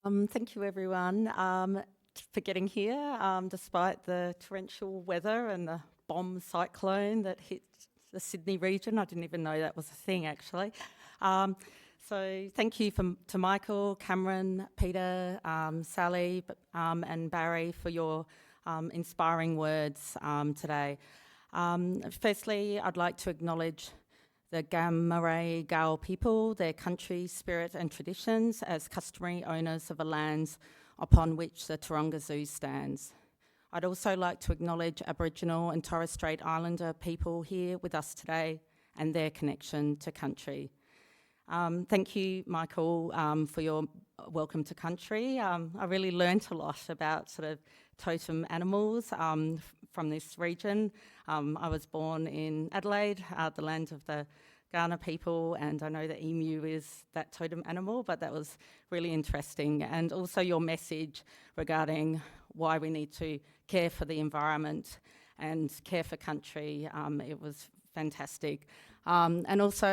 Thank you, everyone, for getting here, despite the torrential weather and the bomb cyclone that hit the Sydney region. I didn't even know that was a thing, actually. So thank you to Michael, Cameron, Peter, Sally, and Barry for your inspiring words today. Firstly, I'd like to acknowledge the Gammaray Gal people, their country, spirit and traditions as customary owners of the lands upon which the Taronga Zoo stands. I'd also like to acknowledge Aboriginal and Torres Strait Islander people here with us today and their connection to country. Thank you, Michael, for your welcome to country. I really learnt a lot about sort of totem animals from this region. I was born in Adelaide, the land of the Kaurna people, and I know that emu is that totem animal, but that was really interesting. And also your message regarding why we need to care for the environment and care for country, it was fantastic. And also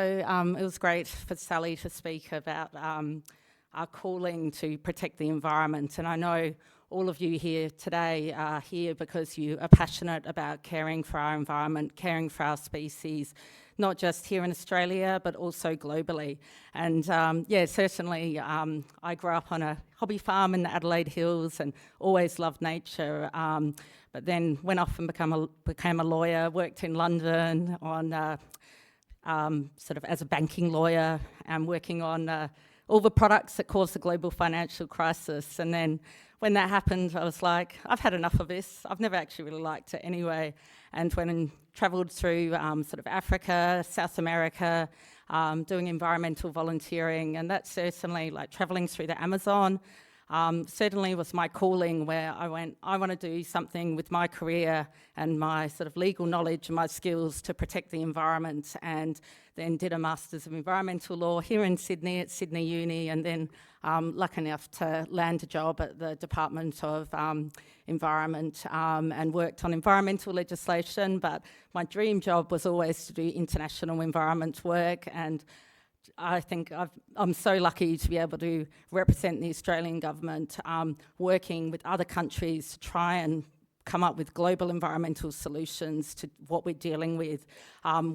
it was great for Sally to speak about our calling to protect the environment. And I know all of you here today are here because you are passionate about caring for our environment, caring for our species, not just here in Australia, but also globally. And yeah, certainly I grew up on a hobby farm in the Adelaide Hills and always loved nature. But then went off and became a lawyer, worked in London on sort of as a banking lawyer and working on all the products that caused the global financial crisis. And then when that happened, I was like, I've had enough of this. I've never actually really liked it anyway. And went and travelled through sort of Africa, South America, doing environmental volunteering. And that's certainly like travelling through the Amazon, certainly was my calling, where I went, I want to do something with my career and my sort of legal knowledge and my skills to protect the environment, and then did a Masters of Environmental Law here in Sydney at Sydney Uni, and then lucky enough to land a job at the Department of Environment and worked on environmental legislation. But my dream job was always to do international environment work, and I think I'm so lucky to be able to represent the Australian government, working with other countries to try and come up with global environmental solutions to what we're dealing with,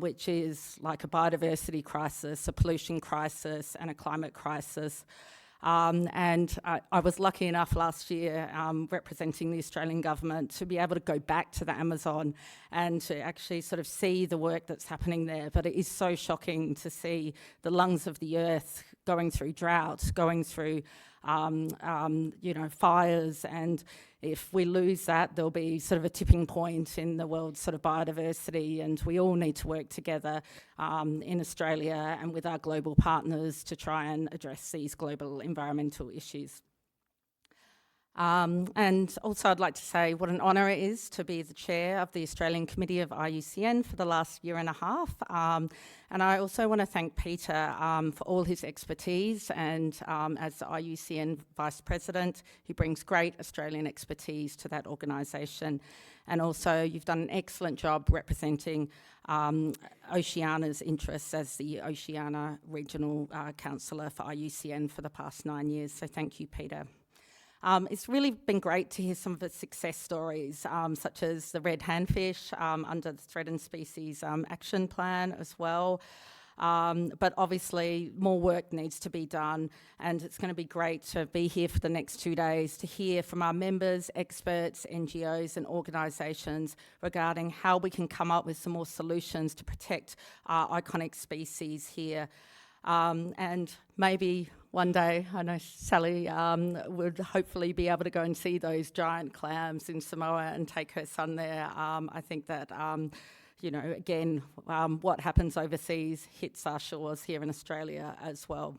which is like a biodiversity crisis, a pollution crisis and a climate crisis. And I was lucky enough last year, representing the Australian government, to be able to go back to the Amazon and to actually sort of see the work that's happening there. But it is so shocking to see the lungs of the earth going through drought, going through fires, and if we lose that, there'll be sort of a tipping point in the world's sort of biodiversity, and we all need to work together in Australia and with our global partners to try and address these global environmental issues. And also I'd like to say what an honour it is to be the chair of the Australian Committee of IUCN for the last year and a half. And I also want to thank Peter for all his expertise, and as the IUCN Vice President, he brings great Australian expertise to that organisation. And also you've done an excellent job representing Oceania's interests as the Oceania Regional Councillor for IUCN for the past 9 years. So thank you, Peter. It's really been great to hear some of the success stories, such as the red handfish under the Threatened Species Action Plan as well. But obviously more work needs to be done, and it's going to be great to be here for the next 2 days to hear from our members, experts, NGOs and organisations regarding how we can come up with some more solutions to protect our iconic species here. And maybe one day, I know Sally would hopefully be able to go and see those giant clams in Samoa and take her son there. I think that, again, what happens overseas hits our shores here in Australia as well.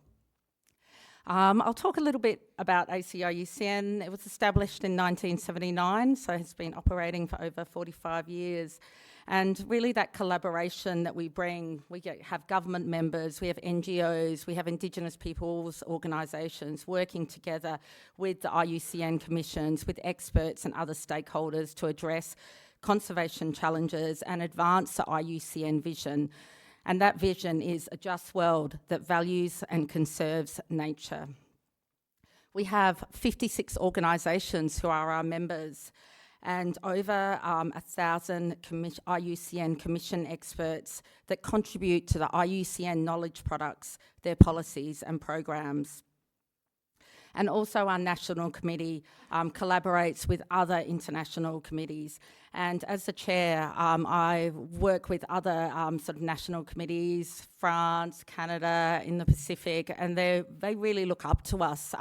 I'll talk a little bit about ACIUCN. It was established in 1979, so it's been operating for over 45 years. And really that collaboration that we bring, have government members, we have NGOs, we have Indigenous peoples organisations working together with the IUCN commissions, with experts and other stakeholders to address conservation challenges and advance the IUCN vision. And that vision is a just world that values and conserves nature. We have 56 organisations who are our members, and over 1,000 IUCN Commission experts that contribute to the IUCN knowledge products, their policies and programs. And also our National Committee collaborates with other international committees. And as the chair, I work with other sort of national committees, France, Canada, in the Pacific, and they really look up to us.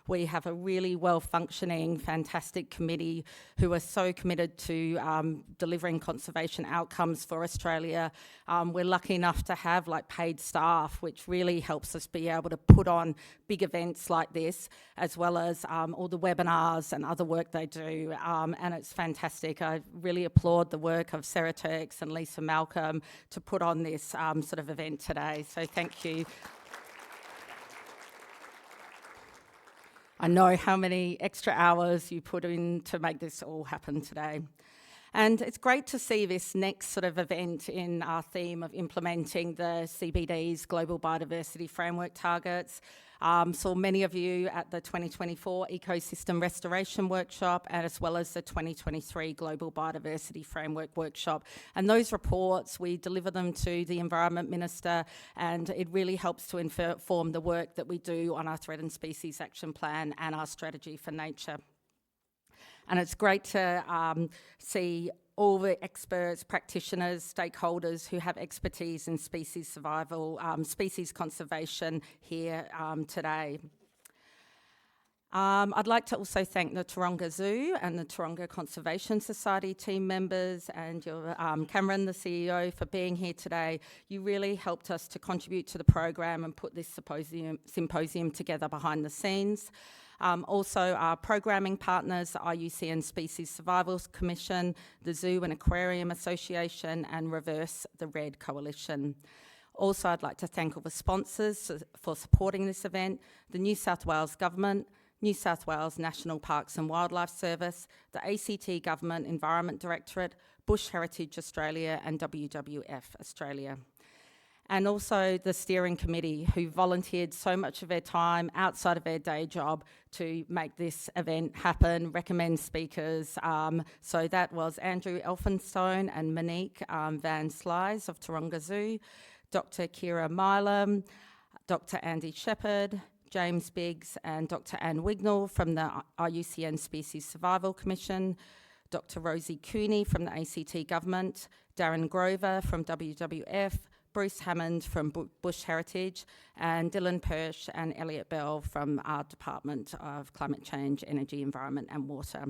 We have a really well-functioning, fantastic committee who are so committed to delivering conservation outcomes for Australia. We're lucky enough to have like paid staff, which really helps us be able to put on big events like this, as well as all the webinars and other work they do, and it's fantastic. I really applaud the work of Sarah Turks and Lisa Malcolm to put on this sort of event today, so thank you. I know how many extra hours you put in to make this all happen today. And it's great to see this next sort of event in our theme of implementing the CBD's Global Biodiversity Framework targets. Saw many of you at the 2024 Ecosystem Restoration Workshop, and as well as the 2023 Global Biodiversity Framework Workshop. And those reports, we deliver them to the Environment Minister, and it really helps to inform the work that we do on our Threatened Species Action Plan and our strategy for nature. And it's great to see all the experts, practitioners, stakeholders who have expertise in species survival, species conservation here today. I'd like to also thank the Taronga Zoo and the Taronga Conservation Society team members and your, Cameron, the CEO, for being here today. You really helped us to contribute to the program and put this symposium together behind the scenes. Also our programming partners, the IUCN Species Survival Commission, the Zoo and Aquarium Association, and Reverse the Red Coalition. Also, I'd like to thank all the sponsors for supporting this event, the New South Wales Government, New South Wales National Parks and Wildlife Service, the ACT Government Environment Directorate, Bush Heritage Australia, and WWF Australia. And also the steering committee, who volunteered so much of their time outside of their day job to make this event happen, recommend speakers. So that was Andrew Elphinstone and Monique Van Slies of Taronga Zoo, Dr. Kira Milam, Dr. Andy Shepherd, James Biggs, and Dr. Anne Wignall from the IUCN Species Survival Commission, Dr. Rosie Cooney from the ACT Government, Darren Grover from WWF, Bruce Hammond from Bush Heritage, and Dylan Persh and Elliot Bell from our Department of Climate Change, Energy, Environment and Water.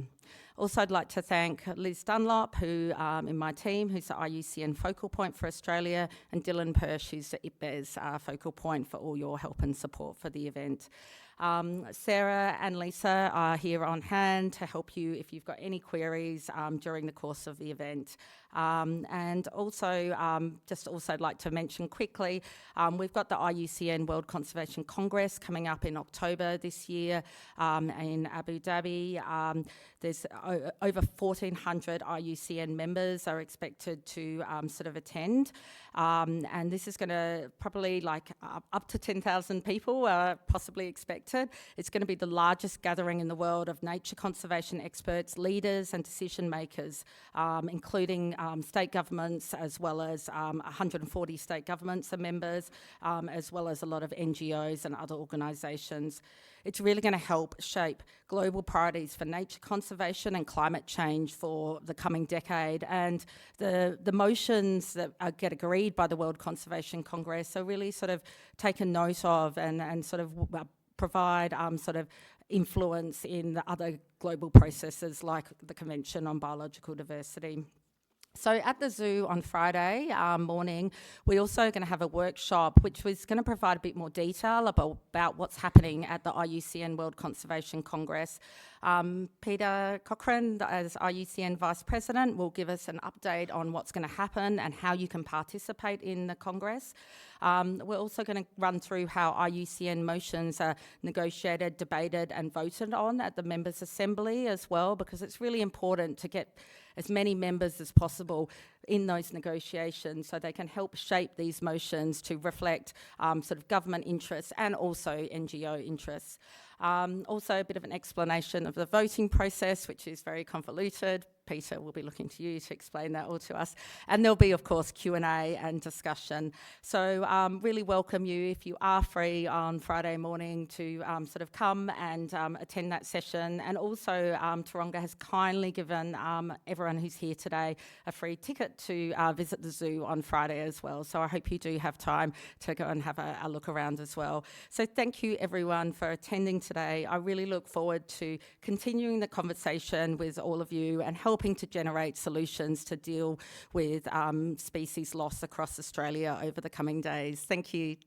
Also, I'd like to thank Liz Dunlop, who in my team, who's the IUCN focal point for Australia, and Dylan Persh, who's the IPBES focal point for all your help and support for the event. Sarah and Lisa are here on hand to help you if you've got any queries during the course of the event. And also, just also like to mention quickly, we've got the IUCN World Conservation Congress coming up in October this year in Abu Dhabi. There's over 1,400 IUCN members are expected to sort of attend. And this is going to probably like up to 10,000 people are possibly expected. It's going to be the largest gathering in the world of nature conservation experts, leaders and decision makers, including state governments, as well as 140 state governments are members, as well as a lot of NGOs and other organisations. It's really going to help shape global priorities for nature conservation and climate change for the coming decade. And the motions that get agreed by the World Conservation Congress are really sort of taken note of and sort of provide sort of influence in the other global processes like the Convention on Biological Diversity. So at the zoo on Friday morning, we're also going to have a workshop which was going to provide a bit more detail about what's happening at the IUCN World Conservation Congress. Peter Cochrane, as IUCN Vice President, will give us an update on what's going to happen and how you can participate in the Congress. We're also going to run through how IUCN motions are negotiated, debated and voted on at the Members' Assembly as well, because it's really important to get as many members as possible in those negotiations so they can help shape these motions to reflect sort of government interests and also NGO interests. Also a bit of an explanation of the voting process, which is very convoluted. Peter will be looking to you to explain that all to us. And there'll be, of course, Q&A and discussion. So really welcome you, if you are free on Friday morning, to sort of come and attend that session. And also Taronga has kindly given everyone who's here today a free ticket to visit the zoo on Friday as well. So I hope you do have time to go and have a look around as well. So thank you everyone for attending today. I really look forward to continuing the conversation with all of you and helping to generate solutions to deal with species loss across Australia over the coming days. Thank you.